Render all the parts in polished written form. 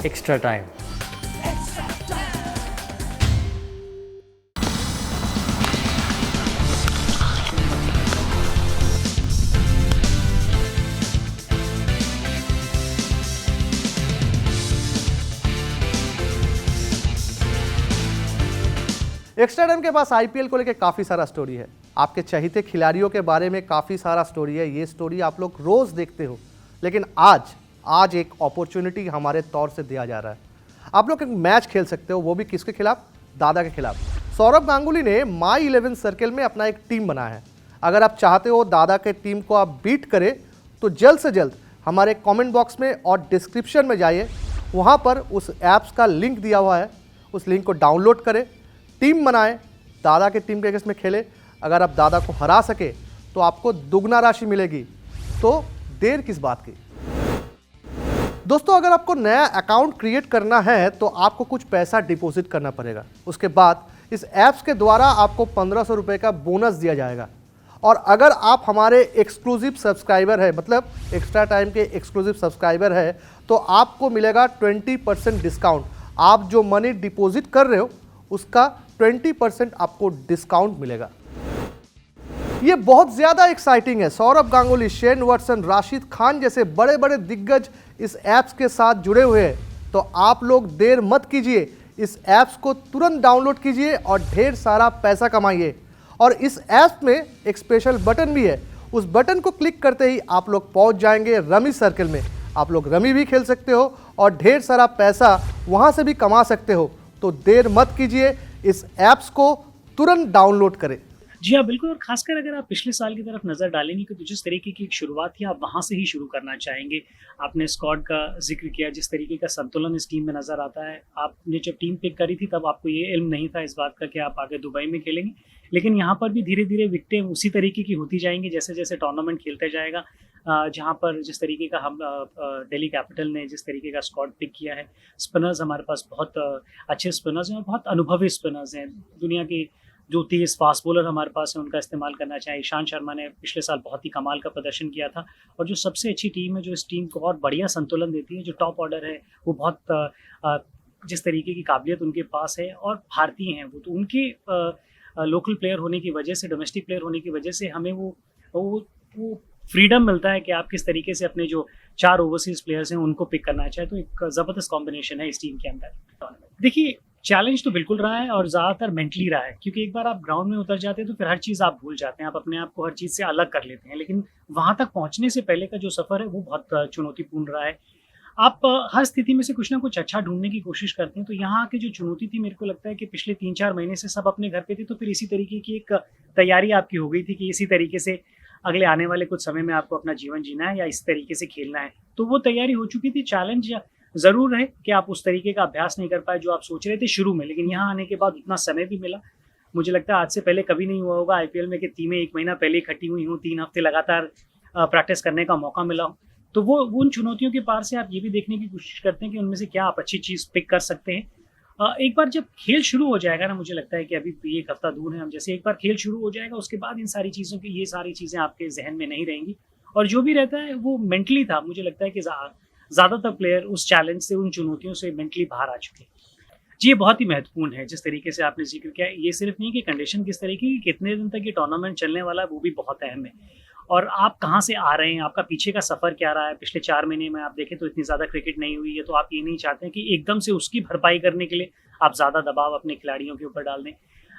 Extra time. Extra time के पास IPL को लेकर काफ़ी सारा स्टोरी है, आपके चहेते खिलाड़ियों के बारे में काफ़ी सारा स्टोरी है। ये स्टोरी आप लोग रोज़ देखते हो, लेकिन आज एक अपॉर्चुनिटी हमारे तौर से दिया जा रहा है। आप लोग एक मैच खेल सकते हो, वो भी किसके खिलाफ? दादा के खिलाफ। सौरभ गांगुली ने माई 11 सर्कल में अपना एक टीम बनाया है। अगर आप चाहते हो दादा के टीम को आप बीट करें तो जल्द से जल्द हमारे कमेंट बॉक्स में और डिस्क्रिप्शन में जाइए, वहाँ पर उस ऐप्स का लिंक दिया हुआ है, उस लिंक को डाउनलोड करें, टीम बनाएं, दादा के टीम के अगेंस्ट में खेले। अगर आप दादा को हरा सके तो आपको दुगना राशि मिलेगी, तो देर किस बात की। दोस्तों, अगर आपको नया अकाउंट क्रिएट करना है तो आपको कुछ पैसा डिपॉजिट करना पड़ेगा। उसके बाद इस ऐप्स के द्वारा आपको 1500 रुपये का बोनस दिया जाएगा। और अगर आप हमारे एक्सक्लूसिव सब्सक्राइबर है, मतलब एक्स्ट्रा टाइम के एक्सक्लूसिव सब्सक्राइबर है, तो आपको मिलेगा 20% डिस्काउंट। आप जो मनी डिपॉजिट कर रहे हो उसका 20% आपको डिस्काउंट मिलेगा। ये बहुत ज़्यादा एक्साइटिंग है। सौरभ गांगुली, शेन वॉटसन, राशिद खान जैसे बड़े बड़े दिग्गज इस ऐप्स के साथ जुड़े हुए हैं। तो आप लोग देर मत कीजिए, इस ऐप्स को तुरंत डाउनलोड कीजिए और ढेर सारा पैसा कमाइए। और इस ऐप में एक स्पेशल बटन भी है, उस बटन को क्लिक करते ही आप लोग पहुंच जाएंगे रमी सर्कल में। आप लोग रमी भी खेल सकते हो और ढेर सारा पैसा वहां से भी कमा सकते हो। तो देर मत कीजिए, इस ऐप्स को तुरंत डाउनलोड करें। जी हाँ, बिल्कुल। और खासकर अगर आप पिछले साल की तरफ नज़र डालेंगे तो जिस तरीके की एक शुरुआत थी, आप वहाँ से ही शुरू करना चाहेंगे। आपने स्क्वाड का जिक्र किया, जिस तरीके का संतुलन इस टीम में नज़र आता है। आपने जब टीम पिक करी थी तब आपको ये इल्म नहीं था इस बात का कि आप आगे दुबई में खेलेंगे, लेकिन यहाँ पर भी धीरे धीरे विकेटें उसी तरीके की होती जाएंगी जैसे जैसे टूर्नामेंट खेलते जाएगा। जहाँ पर जिस तरीके का हम दिल्ली कैपिटल ने जिस तरीके का स्क्वाड पिक किया है, स्पिनर्स हमारे पास बहुत अच्छे स्पिनर्स हैं और बहुत अनुभवी स्पिनर्स हैं। दुनिया की जो 30 फास्ट बॉलर हमारे पास है उनका इस्तेमाल करना चाहिए। ईशांत शर्मा ने पिछले साल बहुत ही कमाल का प्रदर्शन किया था। और जो सबसे अच्छी टीम है, जो इस टीम को और बढ़िया संतुलन देती है, जो टॉप ऑर्डर है, वो बहुत जिस तरीके की काबिलियत उनके पास है और भारतीय हैं वो, तो उनके लोकल प्लेयर होने की वजह से, डोमेस्टिक प्लेयर होने की वजह से हमें वो फ्रीडम मिलता है कि आप किस तरीके से अपने जो 4 ओवरसीज प्लेयर्स हैं उनको पिक करना चाहे। तो एक ज़बरदस्त कॉम्बिनेशन है इस टीम के अंदर। देखिए, चैलेंज तो बिल्कुल रहा है और ज़्यादातर मेंटली रहा है, क्योंकि एक बार आप ग्राउंड में उतर जाते हैं तो फिर हर चीज़ आप भूल जाते हैं, आप अपने आप को हर चीज़ से अलग कर लेते हैं। लेकिन वहाँ तक पहुँचने से पहले का जो सफ़र है वो बहुत चुनौतीपूर्ण रहा है। आप हर स्थिति में से कुछ ना कुछ अच्छा ढूंढने की कोशिश करते हैं। तो यहाँ की जो चुनौती थी, मेरे को लगता है कि पिछले 3-4 महीने से सब अपने घर पे थे, तो फिर इसी तरीके की एक तैयारी आपकी हो गई थी कि इसी तरीके से अगले आने वाले कुछ समय में आपको अपना जीवन जीना है या इस तरीके से खेलना है। तो वो तैयारी हो चुकी थी। चैलेंज ज़रूर है कि आप उस तरीके का अभ्यास नहीं कर पाए जो आप सोच रहे थे शुरू में, लेकिन यहाँ आने के बाद उतना समय भी मिला। मुझे लगता है आज से पहले कभी नहीं हुआ होगा आईपीएल में कि टीमें 1 महीना पहले इकट्ठी हुई हों, 3 हफ्ते लगातार प्रैक्टिस करने का मौका मिला हो। तो वो उन चुनौतियों के पार से आप ये भी देखने की कोशिश करते हैं कि उनमें से क्या आप अच्छी चीज़ पिक कर सकते हैं। एक बार जब खेल शुरू हो जाएगा ना, मुझे लगता है कि अभी 1 हफ्ता दूर है हम, जैसे एक बार खेल शुरू हो जाएगा उसके बाद इन सारी चीज़ों की, ये सारी चीज़ें आपके जहन में नहीं रहेंगी। और जो भी रहता है वो मेंटली था। मुझे लगता है कि ज़्यादातर प्लेयर उस चैलेंज से, उन चुनौतियों से मेंटली बाहर आ चुके हैं। जी, ये बहुत ही महत्वपूर्ण है जिस तरीके से आपने जिक्र किया। ये सिर्फ नहीं कि कंडीशन किस तरीके की, कितने दिन तक ये टूर्नामेंट चलने वाला है, वो भी बहुत अहम है। और आप कहाँ से आ रहे हैं, आपका पीछे का सफ़र क्या रहा है। पिछले 4 महीने में आप देखें तो इतनी ज़्यादा क्रिकेट नहीं हुई है, तो आप ये नहीं चाहते हैं कि एकदम से उसकी भरपाई करने के लिए आप ज़्यादा दबाव अपने खिलाड़ियों के ऊपर डाल दें।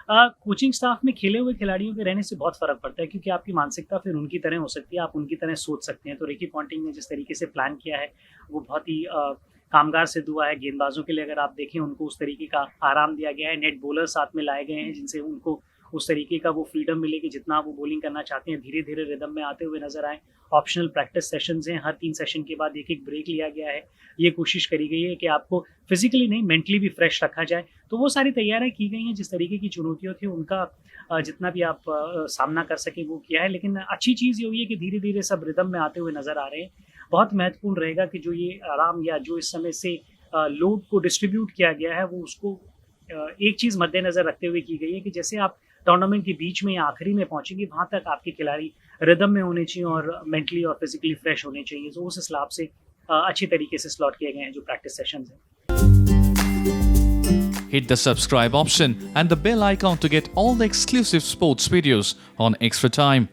कोचिंग स्टाफ में खेले हुए खिलाड़ियों के रहने से बहुत फ़र्क पड़ता है, क्योंकि आपकी मानसिकता फिर उनकी तरह हो सकती है, आप उनकी तरह सोच सकते हैं। तो रिकी पॉन्टिंग ने जिस तरीके से प्लान किया है वो बहुत ही कामगार सिद्ध हुआ है। गेंदबाजों के लिए अगर आप देखें, उनको उस तरीके का आराम दिया गया है। नेट बॉलर साथ में लाए गए हैं जिनसे उनको उस तरीके का वो फ्रीडम मिले कि जितना वो बॉलिंग करना चाहते हैं धीरे धीरे रिदम में आते हुए नजर आए। ऑप्शनल प्रैक्टिस सेशंस हैं, हर 3 सेशन के बाद एक ब्रेक लिया गया है। ये कोशिश करी गई है कि आपको फिजिकली नहीं, मेंटली भी फ्रेश रखा जाए। तो वो सारी तैयारियां की गई हैं। जिस तरीके की चुनौतियां थी उनका जितना भी आप सामना कर सके वो किया है। लेकिन अच्छी चीज़ ये हुई है कि धीरे धीरे सब रिदम में आते हुए नजर आ रहे हैं। बहुत महत्वपूर्ण रहेगा कि जो ये आराम या जो इस समय से लोड को डिस्ट्रीब्यूट किया गया है, वो उसको एक चीज़ मद्देनजर रखते हुए की गई है कि जैसे आप टूर्नामेंट के बीच में या आखिरी में पहुंचेंगे, वहां तक आपके खिलाड़ी रिदम में होने चाहिए और मेंटली और फिजिकली फ्रेश होने चाहिए। तो उस हिसाब से अच्छी तरीके से स्लॉट किए गए हैं जो प्रैक्टिस सेशंस हैं। Hit the subscribe option and the bell icon to get all the exclusive sports videos on Extra Time.